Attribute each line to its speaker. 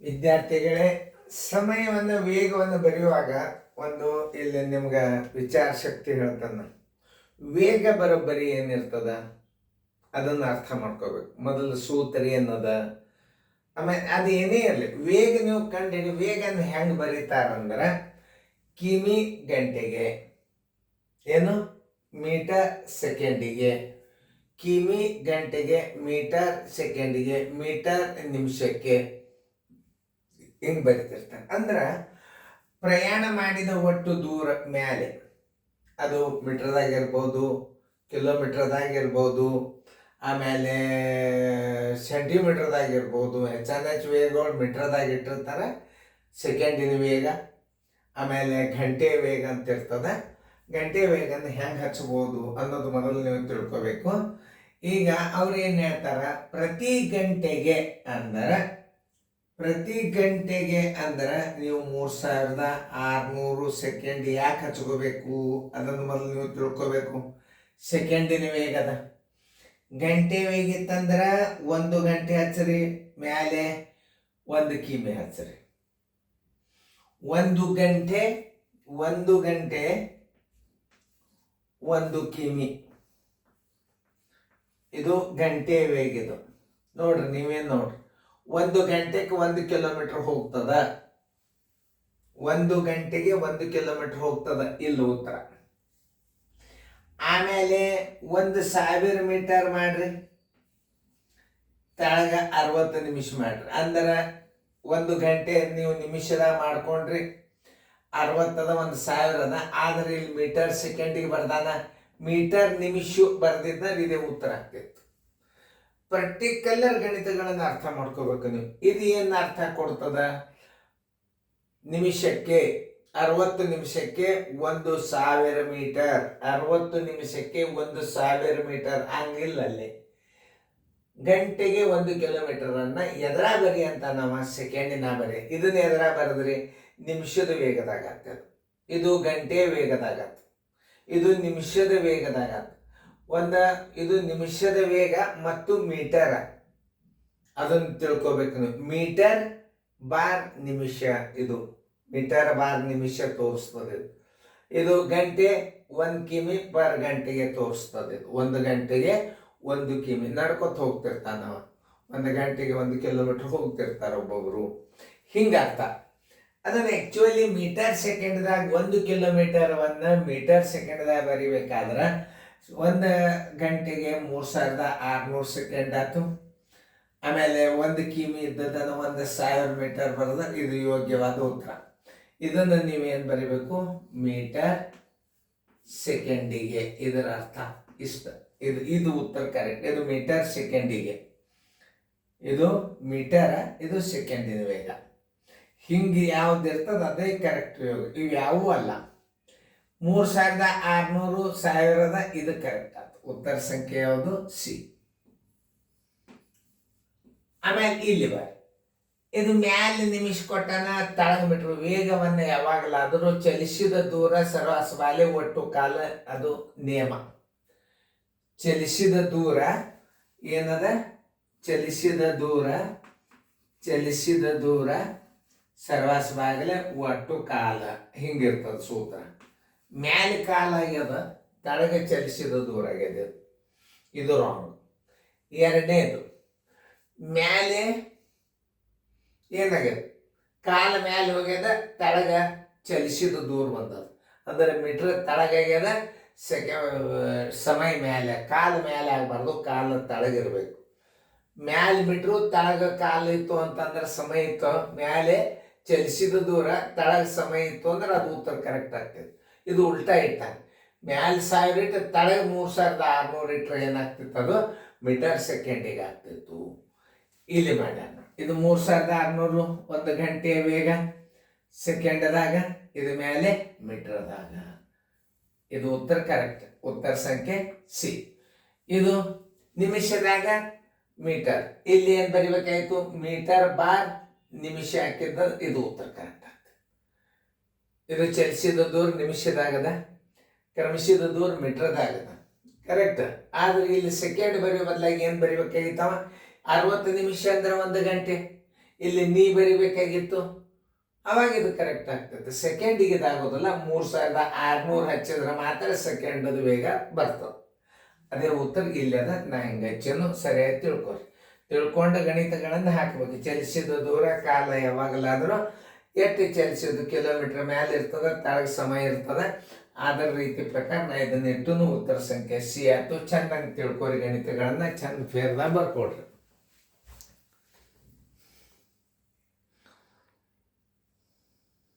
Speaker 1: ವಿದ್ಯಾರ್ಥಿಗಳೇ, ಸಮಯವನ್ನು ವೇಗವನ್ನು ಬರೆಯುವಾಗ ಒಂದು ಇಲ್ಲಿ ನಿಮ್ಗೆ ವಿಚಾರ ಶಕ್ತಿ ಹೇಳ್ತಾನೆ. ವೇಗ ಬರೋಬ್ಬರಿ ಏನಿರ್ತದ ಅದನ್ನು ಅರ್ಥ ಮಾಡ್ಕೋಬೇಕು. ಮೊದಲು ಸೂತ್ರಿ ಅನ್ನೋದ, ಆಮೇಲೆ ಅದು ಏನೇ ಇರಲಿ ವೇಗ ನೀವು ಕಂಡು ವೇಗನ ಹೆಂಗೆ ಬರೀತಾರಂದ್ರೆ ಕಿಮಿ ಗಂಟೆಗೆ, ಏನು ಮೀಟರ್ ಸೆಕೆಂಡಿಗೆ, ಕಿಮಿ ಗಂಟೆಗೆ, ಮೀಟರ್ ಸೆಕೆಂಡಿಗೆ, ಮೀಟರ್ ನಿಮಿಷಕ್ಕೆ, ಹಿಂಗೆ ಬರಿತಿರ್ತಾನೆ. ಅಂದ್ರೆ ಪ್ರಯಾಣ ಮಾಡಿದ ಒಟ್ಟು ದೂರ ಮ್ಯಾಲೆ ಅದು ಮೀಟ್ರದಾಗಿರ್ಬೋದು, ಕಿಲೋಮೀಟ್ರದಾಗಿರ್ಬೋದು, ಆಮೇಲೆ ಸೆಂಟಿಮೀಟ್ರದಾಗಿರ್ಬೋದು. ಹೆಚ್ಚು ವೇಗಗಳು ಮೀಟ್ರದಾಗ ಇಟ್ಟಿರ್ತಾರೆ, ಸೆಕೆಂಡಿನ ವೇಗ, ಆಮೇಲೆ ಗಂಟೆ ವೇಗ ಅಂತ ಇರ್ತದೆ. ಗಂಟೆ ವೇಗನ ಹೆಂಗೆ ಹಚ್ಬೋದು ಅನ್ನೋದು ಮೊದಲು ನೀವು ತಿಳ್ಕೊಬೇಕು. ಈಗ ಅವ್ರು ಏನು ಹೇಳ್ತಾರ, ಪ್ರತಿ ಗಂಟೆಗೆ ಅಂದ್ರೆ ನೀವು 3600 ಸೆಕೆಂಡ್ ಯಾಕೆ ಹಚ್ಕೋಬೇಕು ಅದನ್ನು ಮೊದಲು ನೀವು ತಿಳ್ಕೊಬೇಕು. ಸೆಕೆಂಡಿನ ವೇಗದ ಗಂಟೆ ವೇಗ ಇತ್ತಂದ್ರೆ 1 ಗಂಟೆ ಹಚ್ಚರಿ, ಮ್ಯಾಲೆ 1 ಕಿಮಿ ಹಚ್ಚರಿ. 1 ಗಂಟೆ 1 ಕಿಮಿ, ಇದು ಗಂಟೆ ವೇಗ. ಇದು ನೋಡ್ರಿ, ನೀವೇನು ನೋಡ್ರಿ, 1 ಗಂಟೆಗೆ 1 ಕಿಲೋಮೀಟರ್ ಹೋಗ್ತದ. 1 ಗಂಟೆಗೆ 1 ಕಿಲೋಮೀಟರ್ ಹೋಗ್ತದ, ಇಲ್ಲಿ ಉತ್ತರ. ಆಮೇಲೆ 1000 ಮೀಟರ್ ಮಾಡ್ರಿ, ತೆಳಗ 60 ನಿಮಿಷ ಮಾಡ್ರಿ. ಅಂದ್ರೆ 1 ಗಂಟೆ ನೀವು ನಿಮಿಷದಾಗ ಮಾಡ್ಕೊಂಡ್ರಿ, 60 ಅದ, 1000 ಅದ. ಆದ್ರೆ ಇಲ್ಲಿ ಮೀಟರ್ ಸೆಕೆಂಡಿಗೆ ಬರ್ದಾನ, ಮೀಟರ್ ನಿಮಿಷ ಬರ್ದಿದ್ದರೆ ಇದೇ ಉತ್ತರ ಆಗ್ತಿತ್ತು. ಪರ್ಟಿಕ್ಯುಲರ್ ಗಣಿತಗಳನ್ನು ಅರ್ಥ ಮಾಡ್ಕೋಬೇಕು ನೀವು. ಇದು ಏನು ಅರ್ಥ ಕೊಡ್ತದ, ನಿಮಿಷಕ್ಕೆ 60 ನಿಮಿಷಕ್ಕೆ 1000 ಮೀಟರ್, 60 ನಿಮಿಷಕ್ಕೆ 1000 ಮೀಟರ್ ಹಂಗಿಲ್ಲ. ಅಲ್ಲಿ ಗಂಟೆಗೆ 1 ಕಿಲೋಮೀಟರ್ ಅನ್ನ ಎದರ ಬರಿ ಅಂತ ನಾವು ಸೆಕೆಂಡಿನ ಬರಿ. ಇದನ್ನ ಎದರ ಬರೆದ್ರಿ, ನಿಮಿಷದ ವೇಗದಾಗತ್ತೆ. ಇದು ಗಂಟೆ ವೇಗದಾಗತ್ತೆ, ಇದು ನಿಮಿಷದ ವೇಗದಾಗತ್ತೆ. ಇದು ನಿಮಿಷದ ವೇಗ ಮತ್ತು ಮೀಟರ್, ಅದನ್ನು ತಿಳ್ಕೊಬೇಕು ನೀವು. ಮೀಟರ್ ಬಾರ್ ನಿಮಿಷ, ಇದು ಮೀಟರ್ ಬಾರ್ ನಿಮಿಷ ತೋರಿಸ್ತದೆ. ಇದು ಗಂಟೆ 1 ಕಿಮಿ ಪರ್ ಗಂಟೆಗೆ ತೋರಿಸ್ತದೆ. 1 ಗಂಟೆಗೆ 1 ಕಿಮಿ ನಡ್ಕೊತ ಹೋಗ್ತಿರ್ತಾನ, 1 ಗಂಟೆಗೆ 1 ಕಿಲೋಮೀಟರ್ ಹೋಗ್ತಿರ್ತಾರ ಒಬ್ಬೊಬ್ರು, ಹಿಂಗರ್ಥ. ಅದನ್ನ ಆಕ್ಚುಲಿ ಮೀಟರ್ ಸೆಕೆಂಡ್ದಾಗ 1 ಕಿಲೋಮೀಟರ್ವನ್ನ ಮೀಟರ್ ಸೆಕೆಂಡ್ದಾಗ ಬರಿಬೇಕಾದ್ರೆ 1 ಗಂಟೆಗೆ 3600 ಸೆಕೆಂಡ್ ಆಯ್ತು. ಆಮೇಲೆ 1 ಕಿಮಿ ಇದ್ದದನ್ನು 1000 ಮೀಟರ್ ಬರೆದ, ಇದು ಯೋಗ್ಯವಾದ ಉತ್ತರ. ಇದನ್ನು ನೀವೇನು ಬರಿಬೇಕು, ಮೀಟರ್ ಸೆಕೆಂಡಿಗೆ. ಇದರ ಅರ್ಥ ಇಷ್ಟ, ಇದು ಉತ್ತರ ಕರೆಕ್ಟ್. ಇದು ಮೀಟರ್ ಸೆಕೆಂಡಿಗೆ, ಇದು ಮೀಟರ್, ಇದು ಸೆಕೆಂಡಿನ ವೇಗ. ಹಿಂಗೆ ಯಾವ್ದು ಇರ್ತದೆ ಅದೇ ಕರೆಕ್ಟ್ ಯೋಗ. ಇವು ಯಾವೂ ಅಲ್ಲ. 3600 1000 ಇದು ಕರೆಕ್ಟ್ ಆಯ್ತು. ಉತ್ತರ ಸಂಖ್ಯೆ ಯಾವುದು, ಸಿ. ಆಮೇಲೆ ಇಲ್ಲಿ ಬರ, ಇದು ಮ್ಯಾಲೆ ನಿಮಿಷ ಕೊಟ್ಟನ, ತಳಗ ಮೀಟರ್. ವೇಗವನ್ನು ಯಾವಾಗಲಾದರೂ ಚಲಿಸಿದ ದೂರ ಸರಾಸರಿ ಒಟ್ಟು ಕಾಲ, ಅದು ನಿಯಮ. ಚಲಿಸಿದ ದೂರ ಏನದ, ಚಲಿಸಿದ ದೂರ ಸರ್ವಾಸವಾಗಲೇ ಒಟ್ಟು ಕಾಲ, ಹಿಂಗಿರ್ತದ ಸೂತ್ರ. ಮ್ಯಾಲೆ ಕಾಲ ಆಗ್ಯದ, ತಳಗ ಚಲಿಸಿದ ದೂರ ಆಗ್ಯದ, ಇದು ರಾಂಗ್. ಎರಡನೇದು, ಮ್ಯಾಲೆ ಏನಾಗ್ಯದ, ಕಾಲ ಮ್ಯಾಲೆ ಹೋಗ್ಯದ, ತಳಗ ಚಲಿಸಿದ ದೂರ ಬಂದದ. ಅಂದ್ರೆ ಮೀಟರ್ ತಳಗಾಗ್ಯದ, ಸಮಯ ಮ್ಯಾಲೆ, ಕಾಲ ಮ್ಯಾಲೆ ಆಗಬಾರ್ದು, ಕಾಲ ತಳಗಿರ್ಬೇಕು. ಮ್ಯಾಲೆ ಮೀಟ್ರು, ತಳಗ ಕಾಲ ಇತ್ತು ಅಂತಂದ್ರೆ ಸಮಯ ಇತ್ತು, ಮ್ಯಾಲೆ ಚಲಿಸಿದ ದೂರ, ತಳಗ ಸಮಯ ಇತ್ತು ಅಂದ್ರೆ ಅದು ಉತ್ತರ ಕರೆಕ್ಟ್ ಆಗ್ತದೆ. ಇದು ಉಲ್ಟಾ ಇಟ್ಟಾಗ ಮ್ಯಾಲೆ 1000 ಇಟ್ಟು ತಳಗ 3600 ಇಟ್ಟರೆ ಏನಾಗ್ತಿತ್ತು, ಅದು ಮೀಟರ್ ಸೆಕೆಂಡಿಗೆ ಆಗ್ತಿತ್ತು. ಇಲ್ಲಿ ಮಾಡ್ಯಾನ. ಇದು 3600 1 ಗಂಟೆಯ ವೇಗ ಸೆಕೆಂಡದಾಗ, ಇದು ಮೇಲೆ ಮೀಟರ್ದಾಗ. ಇದು ಉತ್ತರ ಕರೆಕ್ಟ್, ಉತ್ತರ ಸಂಖ್ಯೆ ಸಿ. ಇದು ನಿಮಿಷದಾಗ ಮೀಟರ್, ಇಲ್ಲಿ ಏನು ಬರಿಬೇಕಾಯ್ತು, ಮೀಟರ್ ಬಾರ್ ನಿಮಿಷ ಹಾಕಿದ್ದ, ಇದು ಉತ್ತರ ಕರೆಕ್ಟ್ ಆಗ್ತದೆ. ಇದು ಚಲಿಸಿದ ದೂರ ನಿಮಿಷದಾಗದ, ಕ್ರಮಿಸಿದ ದೂರ ಮೀಟರ್ದಾಗದ, ಕರೆಕ್ಟ್. ಆದ್ರೆ ಇಲ್ಲಿ ಸೆಕೆಂಡ್ ಬರೆಯೋ ಬದಲಾಗಿ ಏನು ಬರಿಬೇಕಾಗಿತ್ತವ, 60 ನಿಮಿಷ ಅಂದ್ರೆ 1 ಗಂಟೆ, ಇಲ್ಲಿ ನೀ ಬರಿಬೇಕಾಗಿತ್ತು, ಅವಾಗ ಇದು ಕರೆಕ್ಟ್ ಆಗ್ತದೆ. ಸೆಕೆಂಡಿಗೆ ಇದಾಗೋದಿಲ್ಲ, 3600 ಹಚ್ಚಿದ್ರೆ ಮಾತ್ರ ಸೆಕೆಂಡದು ವೇಗ ಬರ್ತದೆ. ಅದೇ ಉತ್ತರ ಇಲ್ಲದ. ನಾ ಹಿಂಗೆ ಹಚ್ಚನು ಸರಿಯಾಗಿ ತಿಳ್ಕೊರಿ. ತಿಳ್ಕೊಂಡು ಗಣಿತಗಳನ್ನು ಹಾಕಬೇಕು. ಚಲಿಸಿದ ದೂರ ಕಾಲ ಯಾವಾಗಲಾದರೂ ಎಷ್ಟು ಚಲಿಸಿದ್ದು ಕಿಲೋಮೀಟರ್ ಮೇಲೆ ಇರ್ತದೆ, ತಳಗ ಸಮಯ ಇರ್ತದೆ. ಅದರ ರೀತಿ ಪ್ರಕಾರ ನಾ ಇದನ್ನ ಇಟ್ಟು ಉತ್ತರ ಸಂಖ್ಯೆ ಸಿ ಆಯ್ತು. ಚೆನ್ನಾಗಿ ತಿಳ್ಕೊರಿ, ಗಣಿತಗಳನ್ನ ಚಂದ ಫೇರ್ದಾಗ ಬರ್ಕೊಡ್ರಿ.